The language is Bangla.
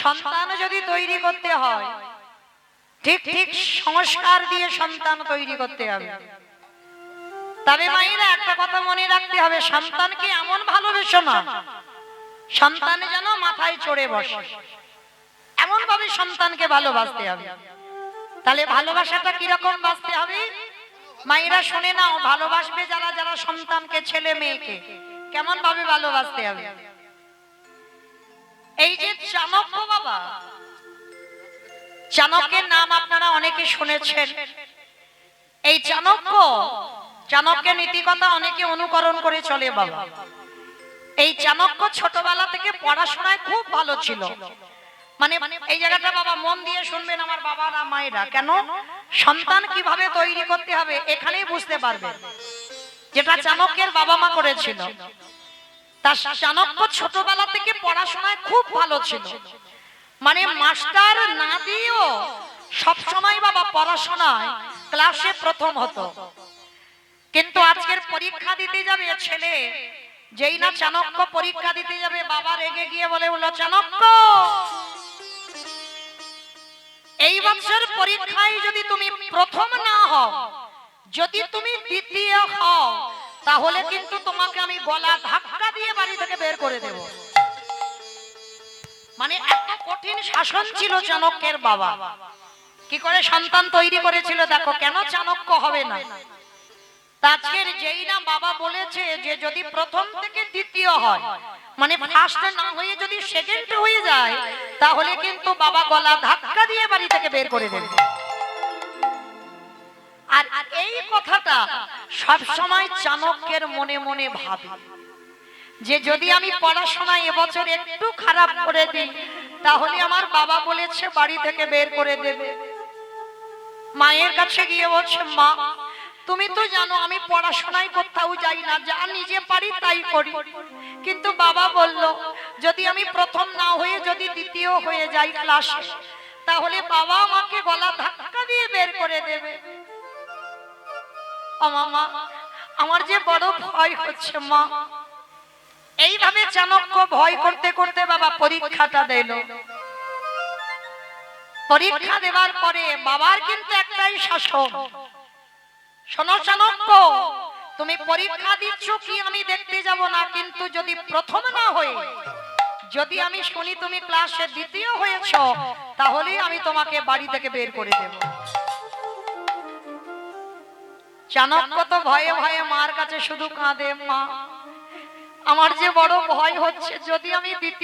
সন্তান যদি তৈরি করতে হয় ঠিক ঠিক সংস্কার দিয়ে সন্তান তৈরি করতে হবে। তবে মায়েরা একটা কথা মনে রাখতে হবে, সন্তানকে এমন ভালোবেসো না সন্তান যেন মাথায় চড়ে বসে, এমন ভাবে সন্তানকে ভালোবাসতে হবে। তাহলে ভালোবাসাটা কিরকম বাসতে হবে মায়েরা শুনে নাও। ভালোবাসবে যারা যারা সন্তানকে, ছেলে মেয়েকে কেমন ভাবে ভালোবাসতে হবে। এই যে চাণক্য বাবা, চাণক্যের নাম আপনারা অনেকে শুনেছেন। এই চাণক্যের নীতিকথা অনেকে অনুকরণ করে চলে বাবা। এই চাণক্য ছোটবেলা থেকে পড়াশোনায় খুব ভালো ছিল। মানে এই জায়গাটা বাবা মন দিয়ে শুনবেন আমার বাবারা মায়েরা, কেন সন্তান কিভাবে তৈরি করতে হবে এখানেই বুঝতে পারবে যেটা চাণক্যের বাবা মা করেছিল। তার চাণক্য ছোটবেলা থেকে পড়াশোনায় খুব ভালো ছিল, মানে মাস্টার না দিয়েও সব সময় বাবা পড়াশোনায় ক্লাসে প্রথম হতো। কিন্তু আজকের পরীক্ষা দিতে যাবে ছেলে, যেই না চাণক্য পরীক্ষা দিতে যাবে বাবা রেগে গিয়ে বলে বলল, চাণক্য এই বছর পরীক্ষায় যদি তুমি প্রথম না হও, যদি তুমি দ্বিতীয় হও, তাহলে কিন্তু তোমাকে আমি গলা ধাক্কা দিয়ে বাড়ি থেকে বের করে দেব। মানে এত কঠিন শাসন ছিল চাণক্যের বাবা। কি করে সন্তান তৈরি করেছিল দেখো, কেন চাণক্য হবে না। আজকের যেই না বাবা বলেছে যে যদি প্রথম থেকে দ্বিতীয় হয়, মানে ফার্স্ট না হয়ে যদি সেকেন্ড হয়ে যায়, তাহলে কিন্তু বাবা গলা ধাক্কা দিয়ে বাড়ি থেকে বের করে দেবে। আর এই কথাটা সব সময় চাণক্যের মনে মনে ভাবে যে যদি আমি পড়াশোনায় এবছর একটু খারাপ করে দিই, তাহলে আমার বাবা বলেছে বাড়ি থেকে বের করে দেবে। মায়ের কাছে গিয়ে বলছে, মা তুমি তো জানো আমি পড়াশোনায় কোথাও যাই না, যা নিজে পারি তাই করি, কিন্তু বাবা বলল যদি আমি প্রথম না হয়ে যদি দ্বিতীয় হয়ে যাই ক্লাসে, তাহলে বাবা আমাকে গলা ধাক্কা দিয়ে বের করে দেবে। মা আমার যে বড় ভয় হচ্ছে মা। এইভাবে চাণক্য ভয় করতে করতে বাবা পরীক্ষাটা দিল। পরীক্ষা দেওয়ার পরে বাবার কিন্তু একটাই শাসন, শোনো চাণক্য তুমি পরীক্ষা দিচ্ছ কি আমি দেখতে যাব না, কিন্তু যদি প্রথম না হয়ে যদি আমি শুনি তুমি ক্লাসে দ্বিতীয় হয়েছ, তাহলে আমি তোমাকে বাড়ি থেকে বের করে দেব। চাণক্য তো ভয়ে ভয়ে মার কাছে শুধু কাঁদে, মা আমার যে বড় ভয় হচ্ছে যদি আমি দ্বিতীয়